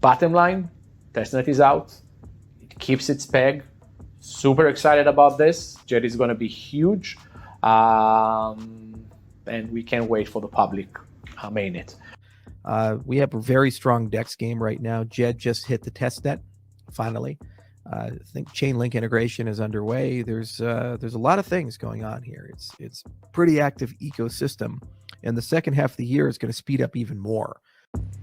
bottom line, TestNet is out. It keeps its peg. Super excited about this. Djed is going to be huge. And we can't wait for the public mainnet. We have a very strong DEX game right now. Djed just hit the testnet, finally. I think chain link integration is underway. There's a lot of things going on here. It's pretty active ecosystem, and the second half of the year is going to speed up even more.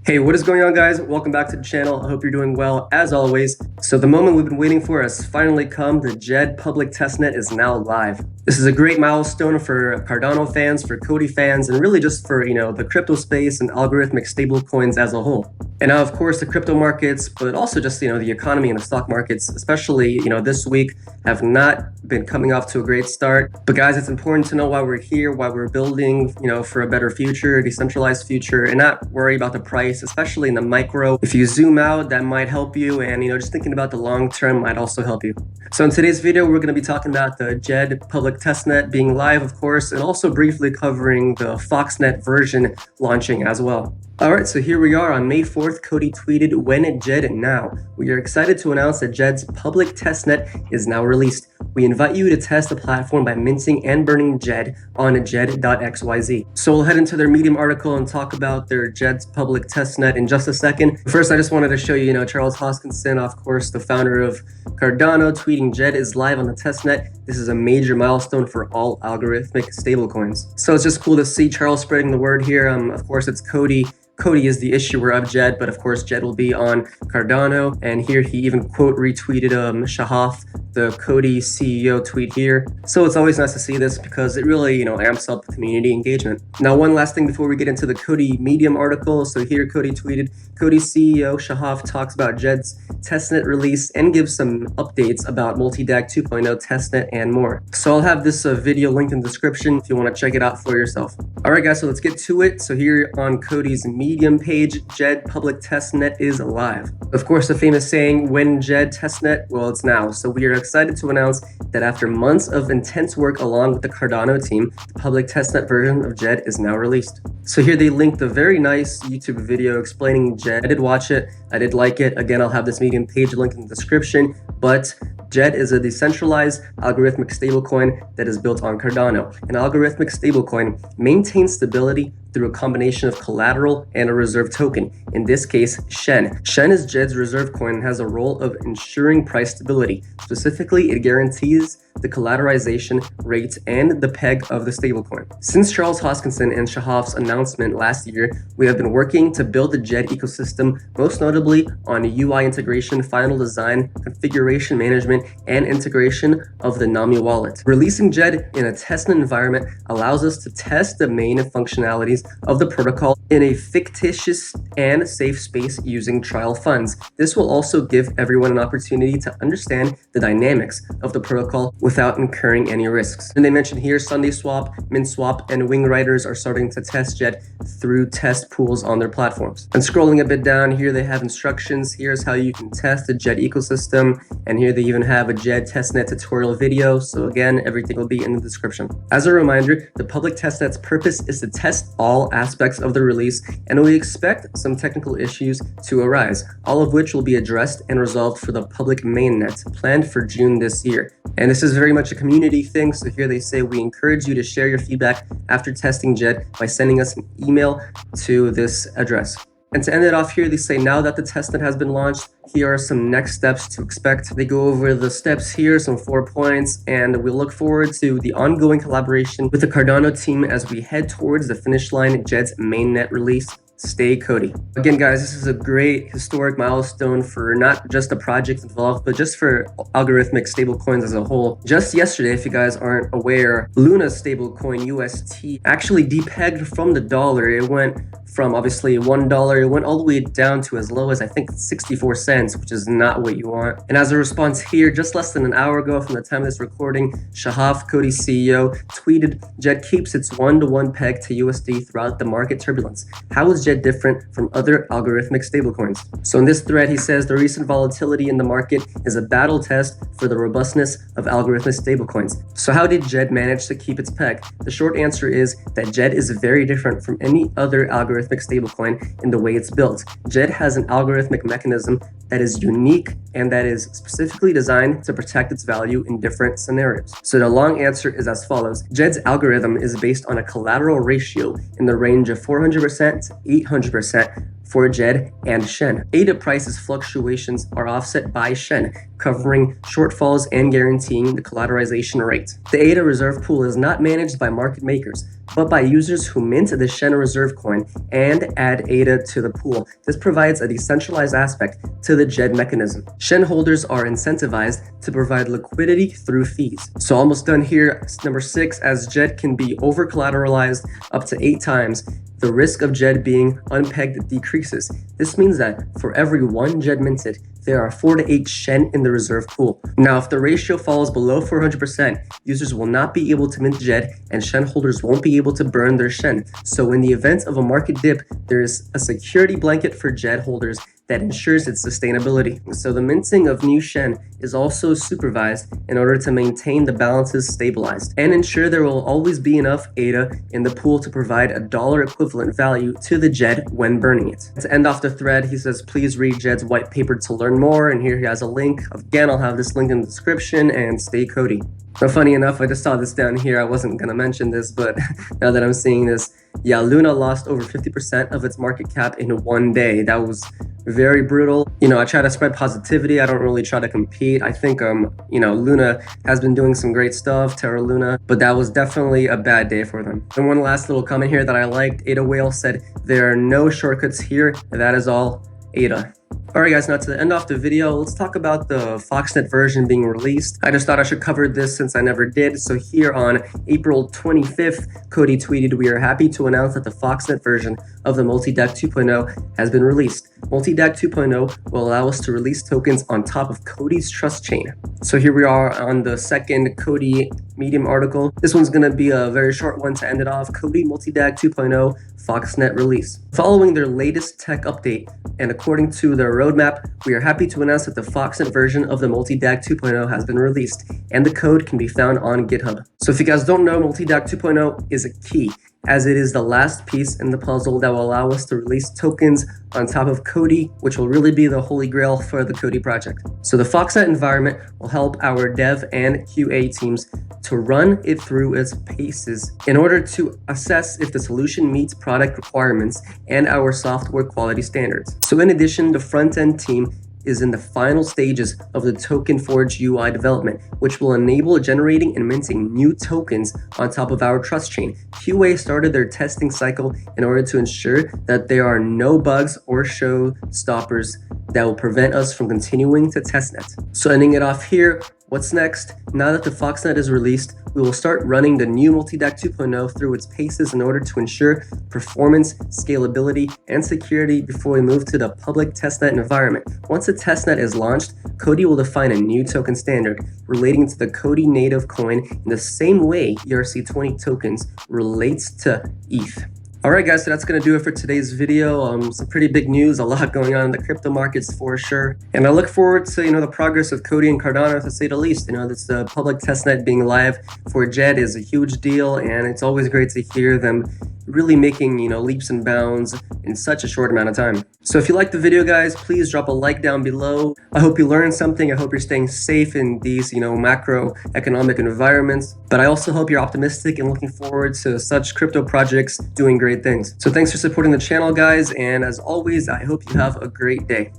Hey, what is going on, guys? Welcome back to the channel. I hope you're doing well, as always. So the moment we've been waiting for has finally come. The Djed public testnet is now live. This is a great milestone for Cardano fans, for COTI fans, and really just for, the crypto space and algorithmic stablecoins as a whole. And now, of course, the crypto markets, but also just, the economy and the stock markets, especially, this week, have not been coming off to a great start. But guys, it's important to know why we're here, why we're building, for a better future, a decentralized future, and not worry about the price, especially in the micro. If you zoom out, that might help you, and just thinking about the long term might also help you. So in today's video, we're going to be talking about the Djed public testnet being live, of course, and also briefly covering the FoxNet version launching as well. Alright, so here we are on May 4th. COTI tweeted, "When Djed now? We are excited to announce that Djed's public testnet is now released. We invite you to test the platform by minting and burning Djed on djed.xyz." So we'll head into their Medium article and talk about their Djed's public testnet in just a second. First, I just wanted to show you, Charles Hoskinson, of course, the founder of Cardano, tweeting, "Djed is live on the testnet. This is a major milestone for all algorithmic stablecoins." So it's just cool to see Charles spreading the word here. Of course, it's COTI. COTI is the issuer of Djed, but of course Djed will be on Cardano. And here he even quote retweeted Shahaf, the COTI CEO tweet here. So it's always nice to see this because it really, amps up community engagement. Now, one last thing before we get into the COTI Medium article. So here COTI tweeted, "COTI CEO Shahaf talks about Djed's testnet release and gives some updates about Multi-DAG 2.0 testnet and more." So I'll have this video linked in the description if you want to check it out for yourself. All right, guys, so let's get to it. So here on COTI's Medium page, Djed public testnet is live. Of course, the famous saying, "When Djed testnet?" Well, it's now. So we are excited to announce that after months of intense work along with the Cardano team, the public testnet version of Djed is now released. So here they linked a very nice YouTube video explaining Djed. I did watch it. I did like it. Again, I'll have this Medium page linked in the description. But Djed is a decentralized algorithmic stablecoin that is built on Cardano. An algorithmic stablecoin maintains stability through a combination of collateral and a reserve token, in this case, Shen. Shen is Djed's reserve coin and has a role of ensuring price stability. Specifically, it guarantees the collateralization rate and the peg of the stablecoin. Since Charles Hoskinson and Shahaf's announcement last year, we have been working to build the Djed ecosystem, most notably on UI integration, final design, configuration management, and integration of the Nami wallet. Releasing Djed in a testnet environment allows us to test the main functionalities of the protocol in a fictitious and safe space using trial funds. This will also give everyone an opportunity to understand the dynamics of the protocol without incurring any risks. And they mentioned here SundaeSwap, MintSwap, and WingWriters are starting to test Djed through test pools on their platforms. And scrolling a bit down here, they have instructions. Here's how you can test the Djed ecosystem. And here they even have a Djed testnet tutorial video. So again, everything will be in the description. As a reminder, the public testnet's purpose is to test all aspects of the release, and we expect some technical issues to arise, all of which will be addressed and resolved for the public mainnet planned for June this year. And this is very much a community thing, so here they say, "We encourage you to share your feedback after testing Djed by sending us an email to this address." And to end it off here, they say, "Now that the testnet has been launched, here are some next steps to expect." They go over the steps here, some 4 points, and we look forward to the ongoing collaboration with the Cardano team as we head towards the finish line, Djed's mainnet release. Stay COTI. Again, guys, this is a great historic milestone for not just the project involved, but just for algorithmic stablecoins as a whole. Just yesterday, if you guys aren't aware, Luna's stablecoin UST actually depegged from the dollar. It went from obviously $1, it went all the way down to as low as I think 64 cents, which is not what you want. And as a response here, just less than an hour ago from the time of this recording, Shahaf, COTI CEO, tweeted, "Djed keeps its 1-to-1 peg to USD throughout the market turbulence. How is Djed different from other algorithmic stablecoins?" So in this thread, he says the recent volatility in the market is a battle test for the robustness of algorithmic stablecoins. So how did Djed manage to keep its peg? The short answer is that Djed is very different from any other algorithmic algorithmic stablecoin in the way it's built. Djed has an algorithmic mechanism that is unique and that is specifically designed to protect its value in different scenarios. So the long answer is as follows. Djed's algorithm is based on a collateral ratio in the range of 400% to 800% for Djed and Shen. ADA prices fluctuations are offset by Shen, covering shortfalls and guaranteeing the collateralization rate. The ADA reserve pool is not managed by market makers, but by users who mint the Shen reserve coin and add ADA to the pool. This provides a decentralized aspect to the Djed mechanism. Shen holders are incentivized to provide liquidity through fees. So almost done here. Number 6, as Djed can be over collateralized up to 8 times, the risk of Djed being unpegged decreases. This means that for every 1 Djed minted, there are 4 to 8 Shen in the reserve pool. Now, if the ratio falls below 400%, users will not be able to mint Djed and Shen holders won't be able to burn their Shen. So in the event of a market dip, there is a security blanket for Djed holders that ensures its sustainability. So the minting of new Shen is also supervised in order to maintain the balances stabilized and ensure there will always be enough ADA in the pool to provide a dollar equivalent value to the Djed when burning it. To end off the thread, he says, please read Djed's white paper to learn more. And here he has a link. Again, I'll have this link in the description, and stay COTI. Now, funny enough, I just saw this down here. I wasn't going to mention this, but now that I'm seeing this, yeah, Luna lost over 50% of its market cap in one day. That was very brutal. You know, I try to spread positivity. I don't really try to compete. I think, you know, Luna has been doing some great stuff, Terra Luna, but that was definitely a bad day for them. And one last little comment here that I liked. Ada Whale said, there are no shortcuts here. That is all ADA. Alright guys, now to end off the video, let's talk about the FoxNet version being released. I just thought I should cover this since I never did. So here on April 25th, COTI tweeted, we are happy to announce that the FoxNet version of the Multi-DAG 2.0 has been released. Multi-DAG 2.0 will allow us to release tokens on top of COTI's trust chain. So here we are on the second COTI Medium article. This one's going to be a very short one to end it off. COTI Multi-DAG 2.0 FoxNet release. Following their latest tech update, and according to their roadmap, we are happy to announce that the FoxNet version of the Multi-DAG 2.0 has been released, and the code can be found on GitHub. So if you guys don't know, Multi-DAG 2.0 is a key, as it is the last piece in the puzzle that will allow us to release tokens on top of COTI, which will really be the holy grail for the COTI project. So the FoxNet environment will help our dev and QA teams to run it through its paces in order to assess if the solution meets product requirements and our software quality standards. So in addition, the front-end team is in the final stages of the Token Forge UI development, which will enable generating and minting new tokens on top of our trust chain. QA started their testing cycle in order to ensure that there are no bugs or showstoppers that will prevent us from continuing to testnet. So ending it off here, what's next? Now that the FoxNet is released, we will start running the new Multi-DAG 2.0 through its paces in order to ensure performance, scalability, and security before we move to the public testnet environment. Once the testnet is launched, COTI will define a new token standard relating to the COTI native coin in the same way ERC20 tokens relates to ETH. Alright guys, so that's going to do it for today's video. Some pretty big news, a lot going on in the crypto markets for sure. And I look forward to, the progress of COTI and Cardano, to say the least. This public testnet being live for Djed is a huge deal, and it's always great to hear them really making, leaps and bounds in such a short amount of time. So if you liked the video, guys, please drop a like down below. I hope you learned something. I hope you're staying safe in these, macroeconomic environments. But I also hope you're optimistic and looking forward to such crypto projects doing great things. So thanks for supporting the channel, guys. And as always, I hope you have a great day.